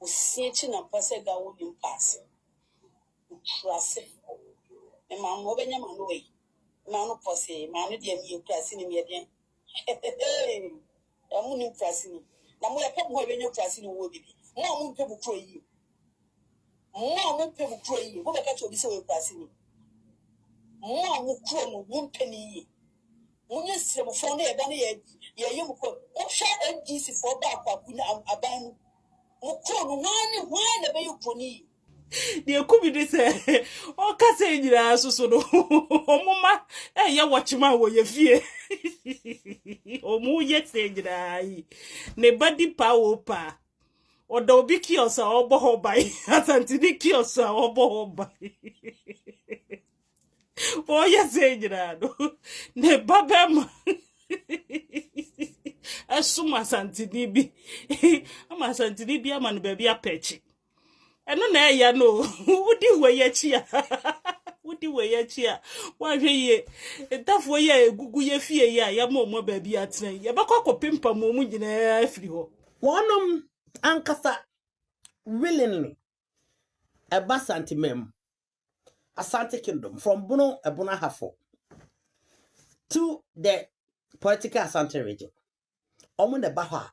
Usieti na mpase ga wodi mpase. Utrase. Me ma no benya ma no we. Ma no pose, ma no de mi utrase ni me de. Amu ni utrase ni. Na mo ya pe mo benya utrase ni wo bibi. Mo amu pe bukro yi. Mo amu pe bukro yi. Wo be ka cho bi se we utrase ni. Mo amu kro no wo pe ni yi. Mo nye se mo fo na e ba na ye mu ko. O sha NGC for ba kwa ku na aban. Mo kro no wan na be you kroni. The Kubi say, oh, Cassandra, so no, oh, Mama, ya watch my way of fear. Oh, moo yet say, ne body power pa. Or do be kiosa or boho by, as Antony kiosa or boho by. Oh, yes, no, ne babam. Asuma Santini be. I'm a Santini be a man, baby, a petchy. Eno na ya no wudi we ya chia wudi we ya chia wa hwe ye entafo ye egugu ye fie ye ya mo ba bi atren ye bakọ kopimpa mo mu nyina afiri ho Wonum ankasa willingly eba santimem Asante Kingdom from Bono Ebona Hafo to the political Asante region. Omo ne ba ho a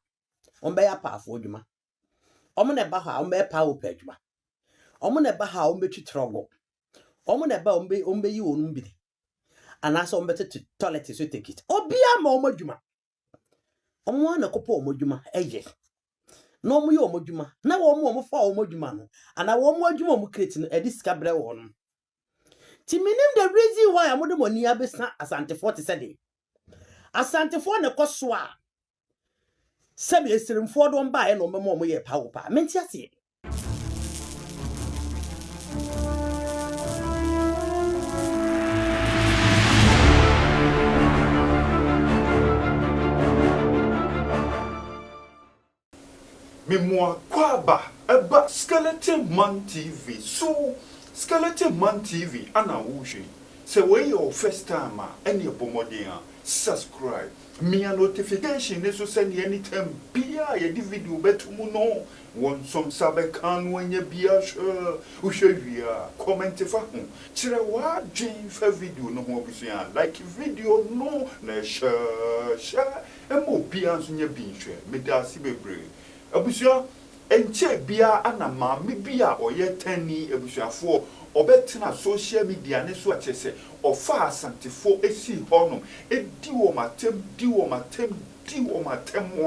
ombe ya paafo adwuma. Omo ne ba ho a ombe pa wo pa adwuma. Omo ne ba ho a ombe twitrogo. Omo ne ba ombe yi onum bi. Anasa ombe to toilet so take it. Obia ma omo adwuma. Omo na kopo omo adwuma eye. No omo yi omo adwuma. Na wo omo fa omo adwuma no. Ana wo omo adwuma omo create no edi sika bre wo no. Ti minim the reason why amode moni abesa Asante 40 said. Asante 4 ne koso a Sabi esirimfo do mba e no memo mo ye pawo pa. Menti ase. Memoir kwaba eba Skeleton Man TV. So Skeleton Man TV ana wuhwe. Se we your first time any bomodin subscribe. Me a notification ne so send anytime bia ye di video betumu no won some sabe kan wenye bia uhwe wia comment fa ho kire wa dwen fa video no ho obusua like video no na share emo bia nso nya bi nhwe me da si bebre abusua enche bia ana ma me bia oye tani abusuafo obetena social media ne so achese ofa asantefo esi hono edi wo matem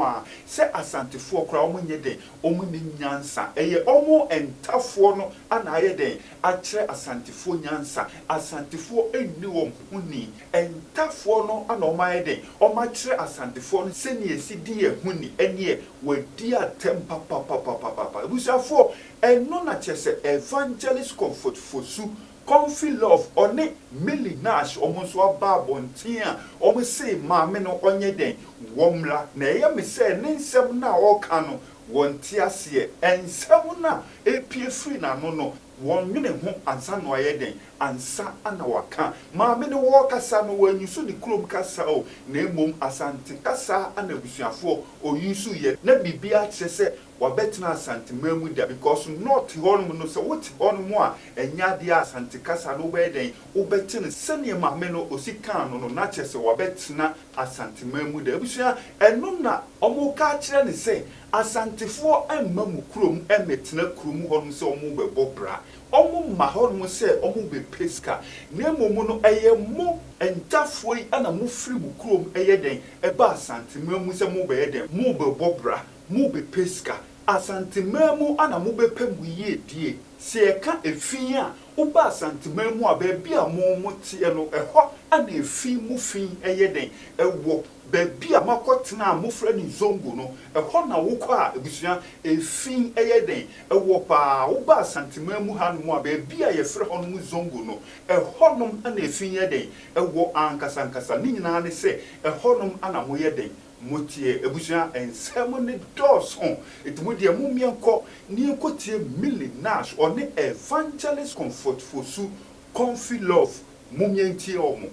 a se asantefo kra omo nyede omo ni nyansa eye omo entafo no ana ayeden akire asantefo nyansa asantefo eni wo huni entafo no ana omo ayeden omo akire asantefo no se ne esi di ehuni enie wadi atem papa busafo eno na chese evangelist comfort fosu Comfy Love one Millie Nash omonso ababontia omo say maame no onye den womla na ye me say ne nsem na oka no wonti ase ensem na epie free na no wonwene ho ansa no ayeden ansa ana waka maame no wo kasa no wanyuso ni krom kasa o na emom asante kasa ana busuafo oyusu ye na bibia kyese wabetna asante mamu dia because not honum no so what honum a enya dia asante kasa no beden ubetene sene maame no osika no na kyese wabetna asante mamu dia busua eno na omo ka kire ne se asantefo amamu krom emetena krom honum se omo bebobra omo mahonum se omo be peska na momu no eye mo entafo yi ana mo firi mu krom eye den eba asante mamu se mo be eden mo bebobra mo be peska asante mamu ana mo be pemu yie die se eka efin a uba asante mamu a ba bia mo motie no eho ana efin mu fin eye den ewo baby a makotena amofra ni zongo no eho na wokọ a ebusua efin eyeden ewo pa uba asantemamu hanu a baby a yefre ho no zongo no eho nom ana efin yeden ewo ankasa ni nyina ne se eho nom ana mo yeden motie ebusua ensem ne doson etimo de mu mienko ni enkotie Millie Nash one evangelist comfort fosu Comfy Love mumientie omo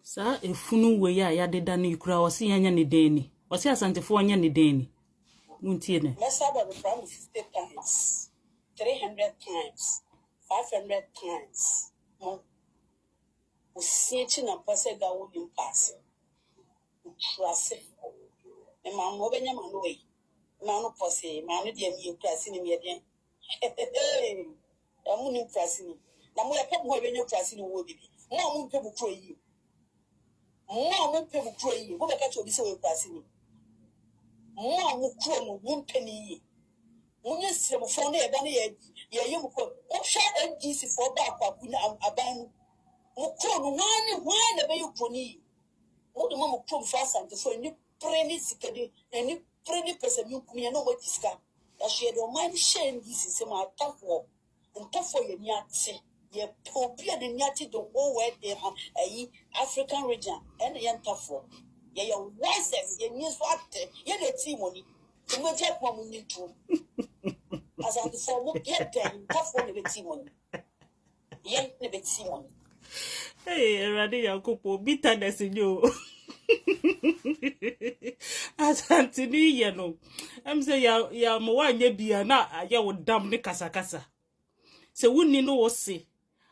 sa efunu we ya deda no ikura o se yanya ne deni o se asantefo nya ne deni Muntiene. Masaba the problem 50 times, 300 times, 500 times. Usieti na pase ga wo impasse. Utrase. E ma mo benya ma no we. Ma no pose, ma no de mi utrase ni me de. Amu ni utrase ni. Na mo ya pe mo benya utrase ni wo bibi. Mo amu pe bukro yi. Mo amu pe bukro yi. Wo be ka cho bi se wo utrase ni. Mo amu kro no wo mpani yi. Mo nye se mo fo na e ba na ye ye mo ko. O sha NGC for ba kwaku na aban. Mukro no why na be you proni mo de mo krom fast and so any preni sikede any preni person you kumi na what iska ya share the mind share this is my tafo ntafo ye ni ate ye popia de ni ate the whole world there African region and ye ntafo ye your voices ye news what ye the team money to mo je kwa mo ni to as and so mo get them tafo ne be team money ye ne be team money. Hey, Radi Yakupo, bitterness in you. Asante ni ye no. I'm say ya mo wa nye bia na ya wo dam ne kasakasa. Se wunni no wo se.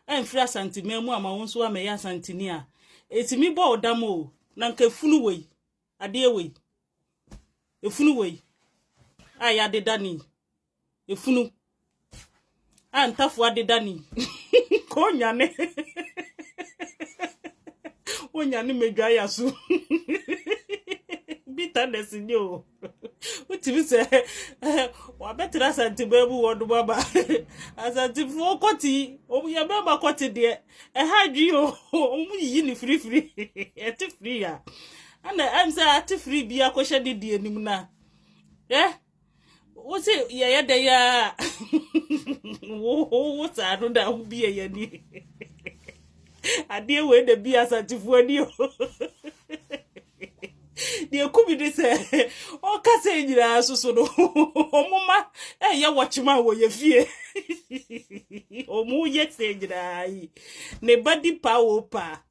Emfri asante memu ama wonso ama ya asante ni a. Etimi bo odam o na nka funu wei. Ade wei. Efunu wei. Aya de dani. Efunu. Antafu ade dani. Ko nyane. Onya ni medwa ya so bitterness ni o utimi se wa betra asante babu wodo baba asante fo koti o ya baba koti de ha dwi o mu yi ni free eti free ya ana am say ati free bia ko hye de anim na wo se ye de ya wo sa no da hu bia ya ni ade we de bia asantifo ani o de kubi de se o ka se nyira soso no omuma ye watchman wo ye fie omu ye se nyira yi ne body power pa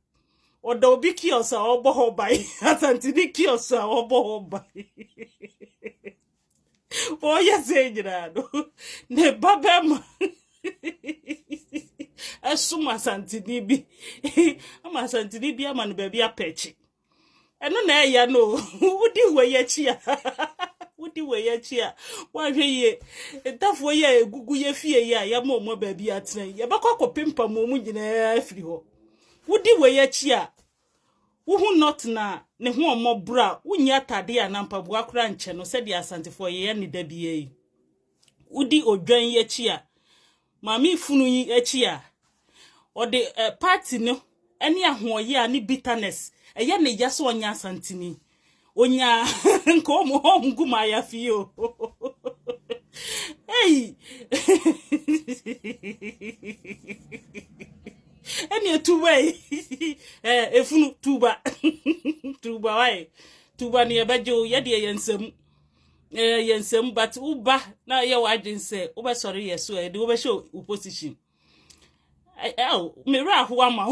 odo obi kiosa obo ho bai asantini kiosa obo ho bai o ye se nyira no ne babema asuma santini bi ama santini bi ama no baabi apechi eno na eya no wudi we chi a wa hwe ye entafo ye egugu ye fie ye ya ma omo baabi atena ye bakọ kopimpa mo mu nyina afiri ho wudi we chi a wo hu not na ne ho omo bra wunya tade a na mpabu akora nche no se dia asantifo ye ne da bi yi wudi odwan ye chi a mami funu yi chi a or the party no any ahoye ani bitterness eye ne yaso onya asantini onya nko mo nguma ya fio hey any two way efunu tuba why tuba ne bejo ye de yensem but uba na ye wadin say uba sorry yeso e de uba show opposition me ra ho ama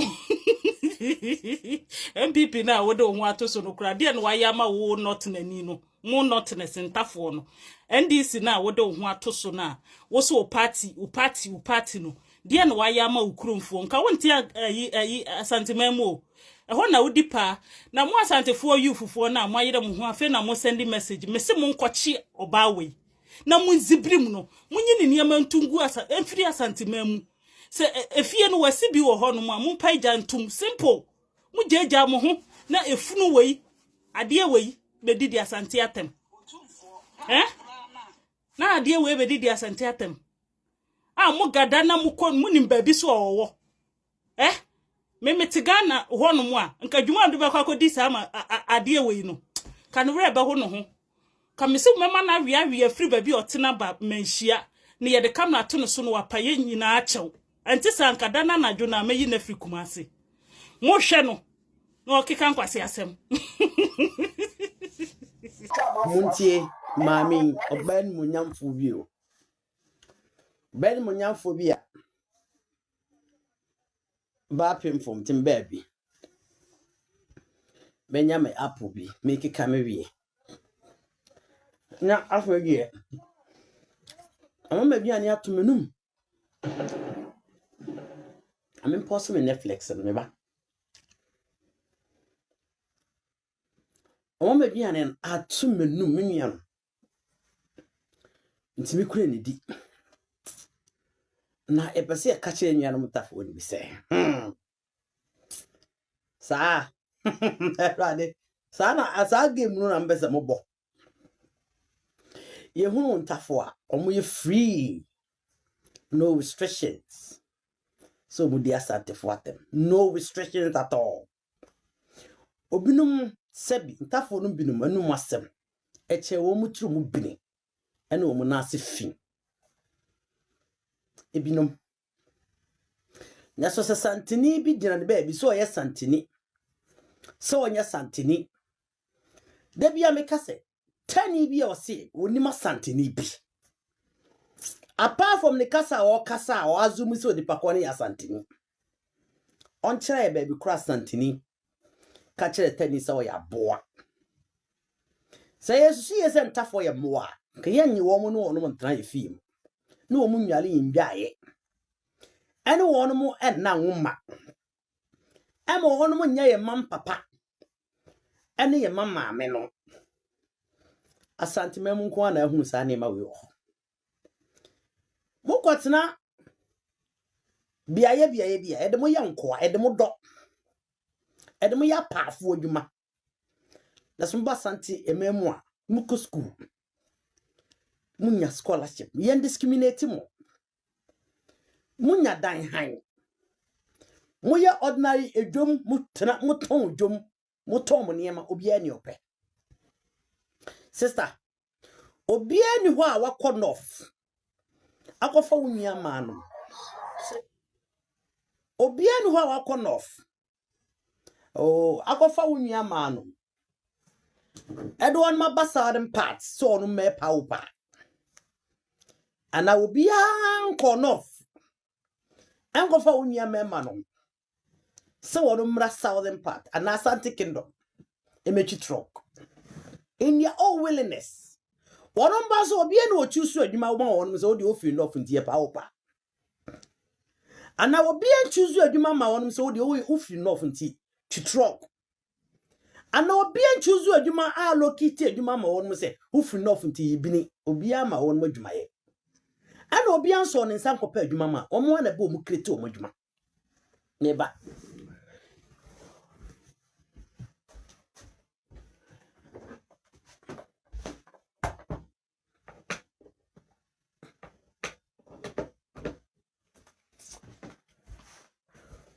MPP na wo de ho atoso no kura de no wa ya ma wo not nani no mo not ne sentafo no NDC na wo de ho atoso na wo so party no de no wa ya ma ukrumfo nka wonte ayi asantemamo ho na wodi pa na mo asantefo youthfo na mo ayere mo ho afi na mo send message me se mo nkochi obawe na mo nzibrim no mo nyi ne niam ntungu emfiri asantemamo se efie no wasi bi wo ho no mo ampa ija ntum simple mu jeja mo ho na efunu wei ade wei bedidi asante atem na ade wei bedidi asante atem mo gada na mu kon mu nim baabi so owo memetigana ho no mo a nka dwuma ndo be kwa kodi sa ma ade wei no ka no wre be ho no ho ka mesi mema na wi afri baabi otena ba manhia ne ye de kam na to no so no wapaye nyina achew anti sanka dana na dwona meyi na afri kumase mo hwe no na okeka nkwase asem Muntie mami oben munyamfo bio ben munyamfo bia ba pemfom tim baby benya me apo bi make kame wie na afregie ama bi ani atomenum I'm post me Netflix and me ba ama bi ani atomenum me nua ntimi kure ne di na epese ka kire nua no mutafo ni bi se sa rade sa na asa game no na mbese mo bo ye hu ntafo a omo ye free no restrictions so mu dia santifo atem no restrictions at all obinum sebi ntafo no binum anum asem eche wo mu tru mu bini ene wo mu na ase fi ebinum na so santini bi gina ne ba bi so ye santini so onya santini da bia me kase tani bi o se onima santini bi apart from the kasa or azumi so the pakoni ya santini on chere baby cross santini ka chere tani so ya boa say yesu yese ntafo ya moa ka yenyi wo mu no ntran ye fim na wo mu nwale yindwaye ene wo no mu enna nwoma ema wo no mu nya ye mam papa ene ye mama me no asante mem nko na ehunu sa na ma we wo mukotena biaye edemo ya nkoa edemo do edemo ya paafo adwuma na somba santi ememu a muko school munya scholarship yen discriminate mo munya dan han moya ordinary edwom mutena muton odwom muton mo niema obia ni ope sister obia ni ho a wakọ north akofa wunya manu obia ni ho a wakọ north akofa wunya manu edo on ma basadem parts so no me paupa ana obia nko north ankofa wunya me manu so wono mra southern part ana Asante Kingdom emechi truck in your own willingness one baso obi na ochusu adwuma wo won so de ofi no funtie pa opa ana obi choose adwuma ma won so de ofi no funtie to truck ana obi choose adwuma allocate adwuma ma won se ofi no funtie bini obi ama won adwuma ye ana obi anso ne nsan kopa adwuma ma omo na be omu krete omu adwuma ne ba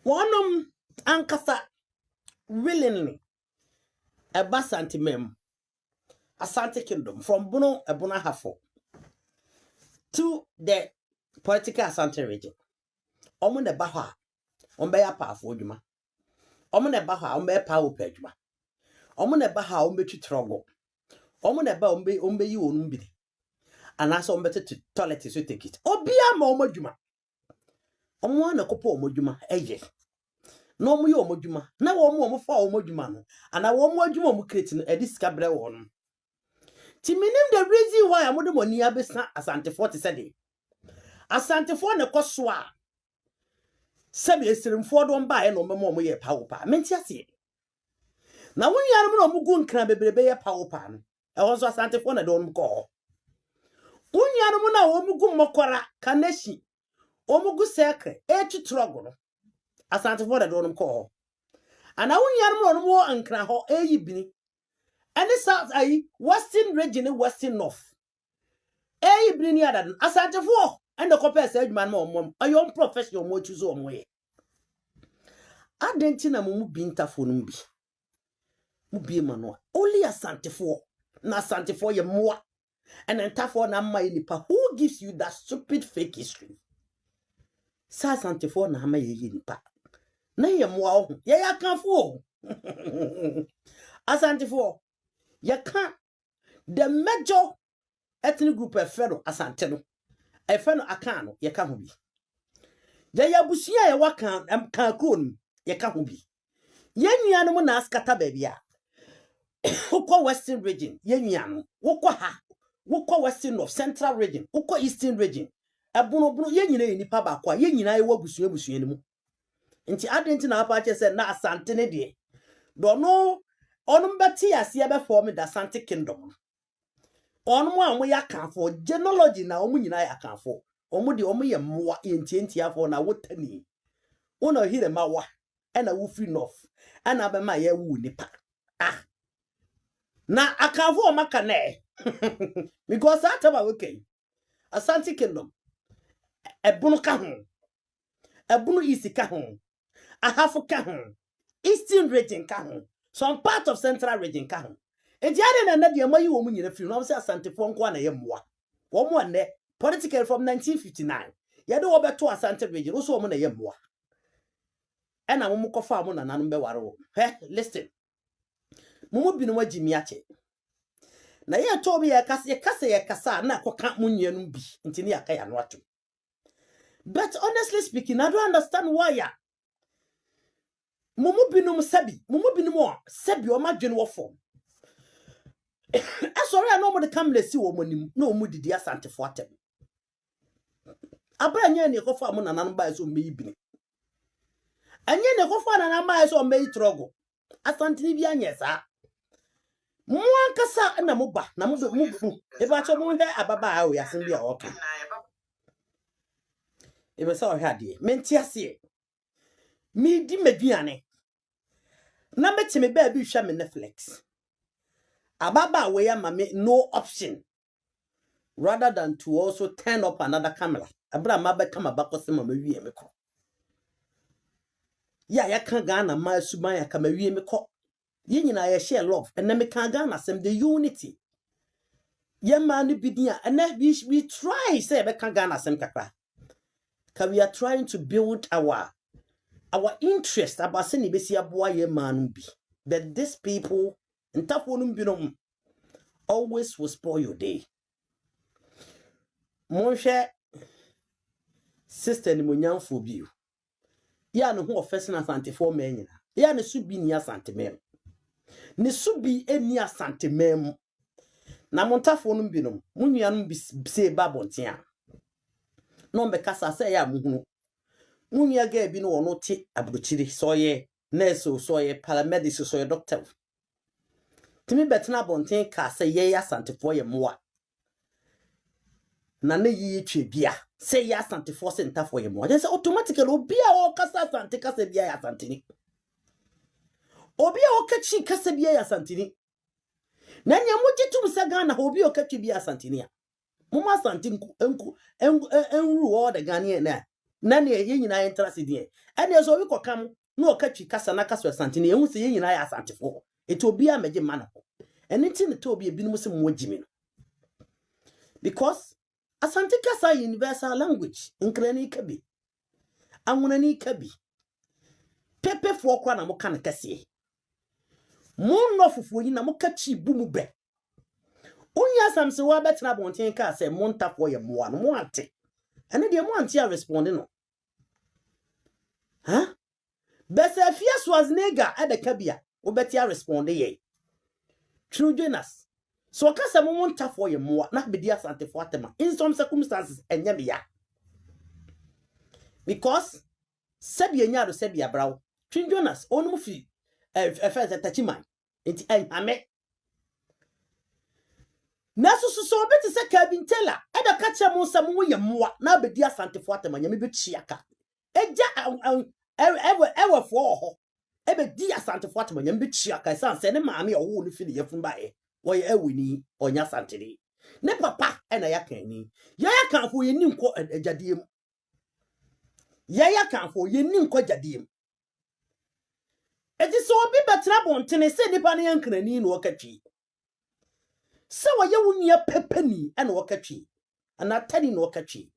One ankasa willingly a Asante mem Asante Kingdom from Bono Ebona Hafo to the political Asante region. Omo ne baha ombe ya powerful dwuma. Omo ne baha ombe power pedwuma. Omo ne baha ombe twitrogo. Omo ne ba ombe yi onum bi. Anaso ombe to toilet so take it. Obia ma omo dwuma. Omo na kopo omodwuma eye no omo ye omodwuma na wo omo fa omodwuma no ana wo omo adwuma omo create no edi sika bre wo no ti minim the reason why amode moni abesa Asante 40 said Asante 4 ne koso a sabe esirimfo do mba ye no omo ye pawpa menti ase na wo yare mo no omo gu nkran bebrebe ye pawpa no e ho so Asante 4 na do omo ko wo yare mo na omo gu mokora kaneshi omugu sekre etutrogo no Asante 4 da donum ko ana wunyar mo no mo ankra ho eyibini ene south ayi western region western north eyibini ni ada Asante 4 ende ko pese adwuma na omom ayo professional mo chuzo omo ye adenti na mo mu bintafo no bi mu bi ma no only Asante 4 na Asante 4 ye moa ene ntafo na amma nipa who gives you that stupid fake history sa Asante 4 na ama ye nipa na ye moa ho ye yakanfo Asante 4 ye kan the major ethnic group efero Asante no efeno akan no ye ka ho bi ye yabusia ye wakan kan kron ye ka ho bi ye nua no na askata ba bia ukọ western region ye nua no ukọ ha wokɔ western of central region wokɔ eastern region ebono ye nyina ye nipa ba kwa ye nyina ye wabusua ni mu nti adenti na apa che se na asante ne de do no onum beti ase be form da Asante Kingdom onum a mo yakanfo genealogy na omu nyina yakanfo omu de omu ye mmoa entientiafo na wotani una hire mawa ena wo free north ana be ma ye wu nipa na akanfo maka na because ataba okay Asante Kingdom ebunu ka ho ebunu isi ka ho ahafo ka ho eastern region ka ho some part of central region ka ho ejare na de mayi wo mu nyina free no say Asantefo nko na ye mmoa wo mo ne political from 1959 ye de wo beto Asante region so wo mo na ye mmoa ena mo kofa mo na nanu be ware wo listen mo binu magimi ache na ye to bi ye kasa na koka mo nuanu bi ntini aka ya no ato but honestly speaking I don't understand why ya mumu binum sabi o madwene wo fom asori a no mo de kamlesi wo monim na o mu didi Asantefo atem abra nya ne kofa mo na nan ba so meyi bini anya ne kofa na nan ba so meyi trogo Asantini bi anya sa mo ankasa na mo ba na mo e ba cho mo he ababa a o yasen bi a okay e be sa o hade menti ase mi di maduane na betime ba bi hwa me Netflix ababa we ya mame no option rather than to also turn up another camera abra ma be kama bakose mama wie me ko ya kan Ghana ma suban ya kama wie me ko ye nyina ya share love and na me kan Ghana sem the unity ye man bidia and we try say be kan Ghana sem kakra ka we are trying to build our interest about say ni besi aboa ye man bi but these people ntafo no bi always will spoil your day monhwe sister ni monyanfo bi ya no ho ofese na Asantefo ma nyina ya ne subi ni Asantemem ne subi eni Asantemem na montafo no bi no munnuanu bi se babontia no be kasa say ya muhunu munya ga bi no wono ti abrochiri so ye nurse so ye paramedic so ye doctor timi betena bonten ka say ye Asantefo ye moa na ne yi twe bia say ye Asantefo se ntafo ye moa say automatically obi a o kasa Asante kasa bia ya Asanteni obi a o kachi kasa bia ya Asanteni na nya mujitum sa Ghana obi o kachi bia Asanteni a muma Asante enru all the Ghanaian na ne ye nyina interest die ene so obi kokam na o kachi kasa na kasa Asanteni ehun se ye nyina ya Asantefo eti obi a meje mana ene ti ne to obi ebinum se mo jimi no because Asante kasa universal language nkrani kabi anwunani kabi pepe fo kwa na mo kan kase mo no fufu yi na mo kachi bu mu be onya samse wa betena bonten ka se mo ntafo ye mo ano mo ante ene de mo ante a respond no ha bese afia Schwarzenegger ade kabia wo beti a respond ye true Jonas so kasa mo ntafo ye mo na be di Asantefo atema in some circumstances enye me ya because sebia nya do sebia brawo true Jonas onum fi first tachiman enti ame naso so beti se Kevin Taylor eda ka che mo sam wo ye moa na be di Asantefo atema nya me be chiaka eja ewe fo ho ebe di Asantefo atema nya me be chiaka se ne maame owo no fi ne yefun bae wo ye awini onya Asanteni ne papa ena ya kan ni ya kan fo ye ni nko ajadiem ya kan fo ye ni nko ajadiem edi so obi betra bontene se nipa ne yankrani no wakatwi se wo ye wunya pepani ena wakatwi ana tani no wakatwi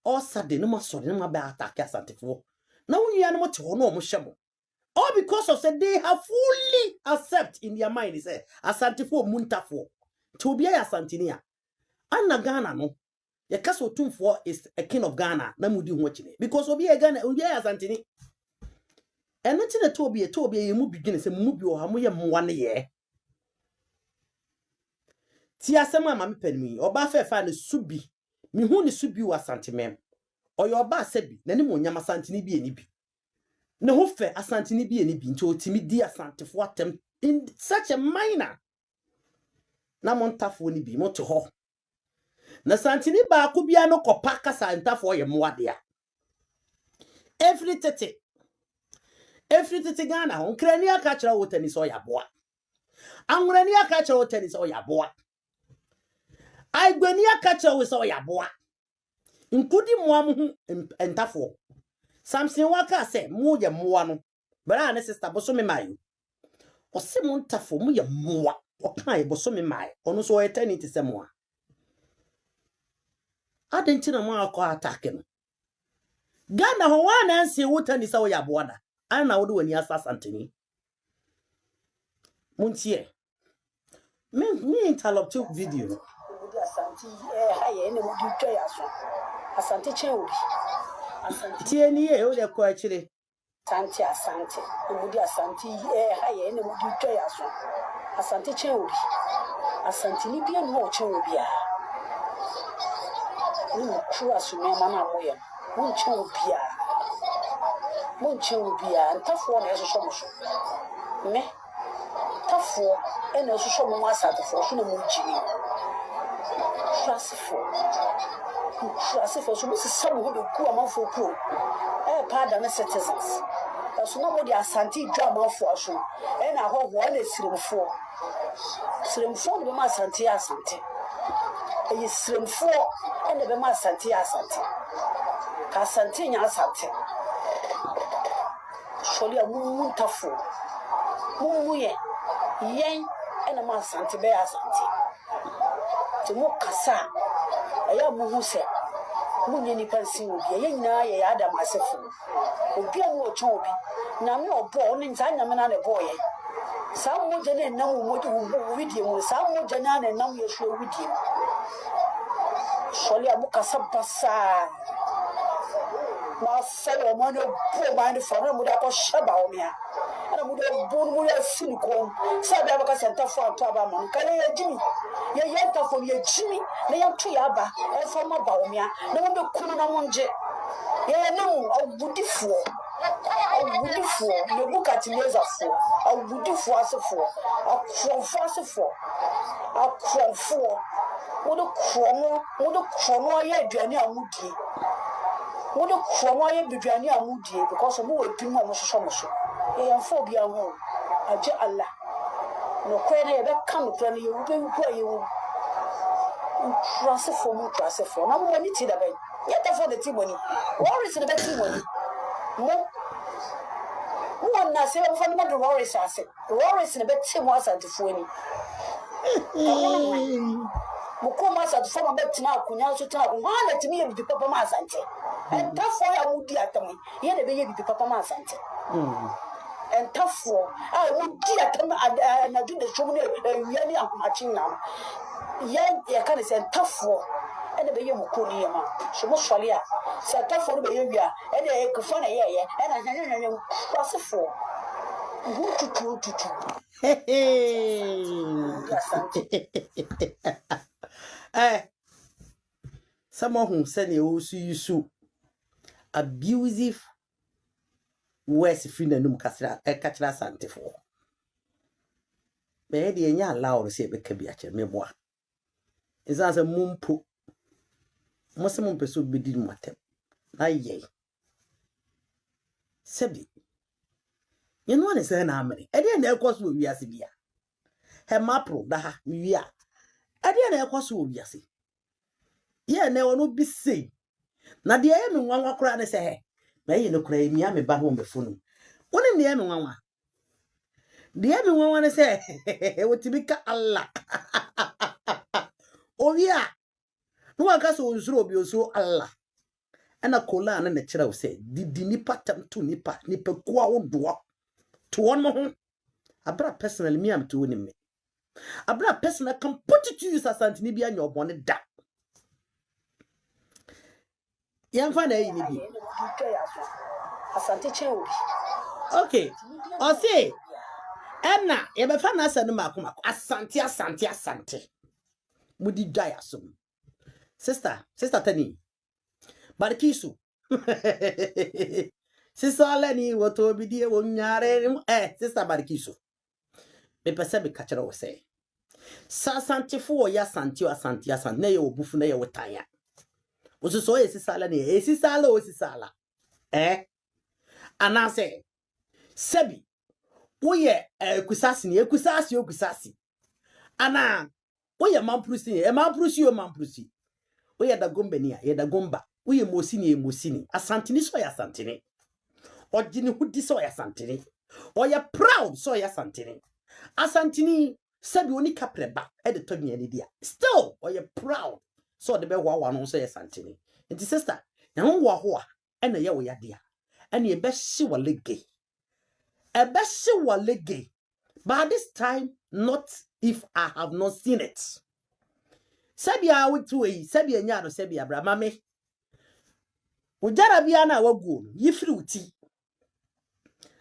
o sade no masore no ba attack Asantefo na wunya no mote ho no mo hyemo all because of say they have fully accept in their mind say Asantefo muntafo to be ya Asanteni a ana Ghana no ye kaso tumfo is a king of Ghana na mudi ho chine because obi e Ghana obi ya Asanteni eno ti na to obi ye mu begin say mu bi o ha mo ye mwa ne ye ti asema ma me panimi oba fa ne subi me hu ne subi wa santimem oyo oba asabi na ne mo nyama santini bi eni bi ne ho fe asantini bi eni bi nti otimi di asantefo atem in such a minor na montafo ni bi moto ho na santini ba ko bia no kopa kasa ntafo ye moade a every tete Ghana ho krani aka kira wotani so yaboa anwrani aka kira wotani so yaboa aigwani aka kira wo so yaboa nkudi moam hu ntafo Samson waka se mo ye moa no bra na sister boso me mayo o se mo ntafo mo ye moa o kan e boso me mayo ono so eternity se moa adenti na mo akọ attack no Ghana ho wana anse wotani so yaboa da ana wo de wani asasanteni muntie me interrupt video Mudi asanti haye ne mudi twa yaso asante chen obi asante tie ni e o de ko akire asante mudi asanti haye ne mudi twa yaso asante chen obi asante ni bia no chen obi a ni kura su me ma na moye mun chen obi a ntafo na eso so so me tafo ena eso so mo asante fo so na mo jini Trust so this is some who do ku amanfo ku pardon the citizens so na mo di asante dwa amanfo so ena ho na siremfo be ma asante eyi siremfo ena be ma asante ka asante nya asante Sholi a mumu tafo mumu ye yen ena ma asante be asante te mo kasa aya muhu se munye ni pansi obi ye nyina ye adam asefo obi a mo chon obi na me obo oni nza nya me na ne boy sa mo je ne nam mo widie mo sa mo je na ne nam ye hwe widie Sholi a mo kasa basa ma sele mo no bo ma ni fa mo da ko shaba o mia ana mo do bo mo ya silikon sa da ba ka senta fo ato aba mo kan ye jimi ye yenta fo ye jimi na ya tu ya ba e fo ma ba o mia na mo be kunu na mo nje ye no obudifo ne bukati leza fo obudifo asefo akrofo mo do kromo ye aduane amudie mo do kromo ye biduane amudie because mo we bi mo so so ye yanfo bia ho aje Allah no kwe na ye be kan kwe na ye wo be wo ye wo trust for na mo ni ti da be ye ta for the team money worries the team money mo na se mo fa na do worries ase worries na be team asantifo ni mo ko ma asantifo ma be tina akunya so tina ko na timi ye bi papa ma asante and tafo ya wudi atam ye na be ye bi papa ma asante and tafo wudi atam na do the show na wi ni akumachi na ye kan say tafo ene be ye muko ni yema so mo swale a se tafo be ye wia ene e kufo na ye ene nyanyanyan kwasefo tutu someone who said they also use abusive words free na num kasra kachra santefo be de nya allow se be ka bi ache meboa izanse mumpo mosem peso bedi matem na ye sebi you know say na amere e de na ekoso wiase bia he mapro da ha wi a e de na ekoso wiase ye na wono bi sei na de ye me nwanwa kura ne se he na ye no kura emi a me ba ho mefunu woni ne ye me nwanwa de ye me nwanwa ne se wotibika Allah Ovia no aka so nsuro obi oso Allah ana kola na kira se didi nipa tam to nipa ko a wodo to won mo ho abra personally me am to woni me abra personal can put it to use asantini bia nya obone da yamfa na yi ni bi asante chen obi okay o say emna ye be fa na asanu makoma asante mudi dry asum. Sister Tani. Barikisu. Sister Leni woto bidie wonyare sister Barikisu. Me pese me kachira wo say. Sa santifo ya santi na ye obufu na ye wotanya. Osuso ye sister Leni o sisala. Anase sebi woye kusasi ana woye mamprusi woye da gombenia ye da gomba woye mosini asantini so ya santini ojini hudi so ya santini oye proud so ya santini asantini sebi oni kapreba e de todnya ni dia still oye proud so de be wa no so ya santini nti sister na ho ho a ena ye wo ya dia ena ye be hye wa lege but this time not if I have not seen it. Sabia witwe sabia nya no sabia bra mame ujara bia na wagu yifiri uti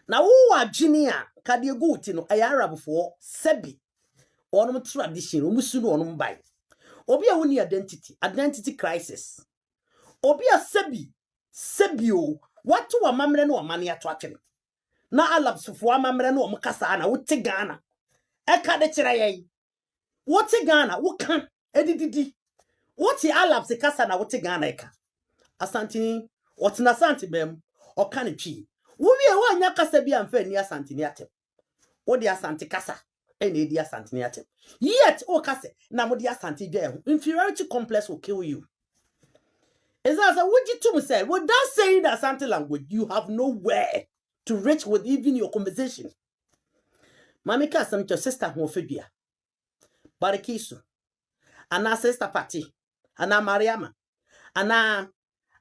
na wo adwene a kade egu uti no aya arabfo sabi onum tradition omusu no onum bai obi a woni identity crisis obi a sabio watu wa mamre no amane ato atwene na alabsofo amamre no omkasa na wote Ghana eka de kire yei wote Ghana woka edididi wote alabse kasa na wote Ghana eka asantini wotina santibem oka ne twi wowie wo anya kasa bi amfa ni asantini atem wo de asanti kasa ene edi asantini atem yet o kasa na mo de asanti de inferiority complex will kill you. Is that what you two said? Without saying that Asante language, you have nowhere to reach with even your conversation. Mami ka some your sister homophobic. Barikisu. Ana sister party. Ana Mariama. Ana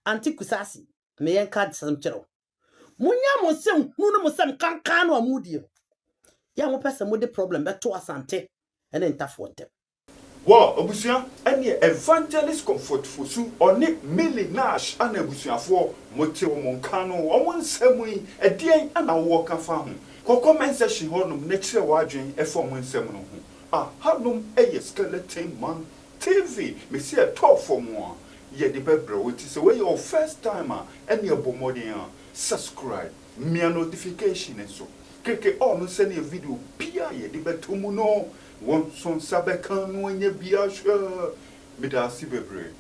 Auntie Kusasi. Me yen card some chero. Munya mo sem, hunu mo sem kankan wa mudi. Ya mo pese mo de problem be to Asante and enter for them. Wow, Obusia, any evangelist comfort for su or Nick Millie Nash and Obusia for Motio Moncano, or one semui, a day and a walk a farm. Comment session honum nature waging a form when seminal. Ah, Hadnum a skeleton man TV, Monsieur talk for more. Ye the Bebro, it is away your first timer and your bomodian. Subscribe, mere notification and so. Keke on send a video, Pia ye the Betumuno. One son sabekan when ye be a sure. Midasi bebre.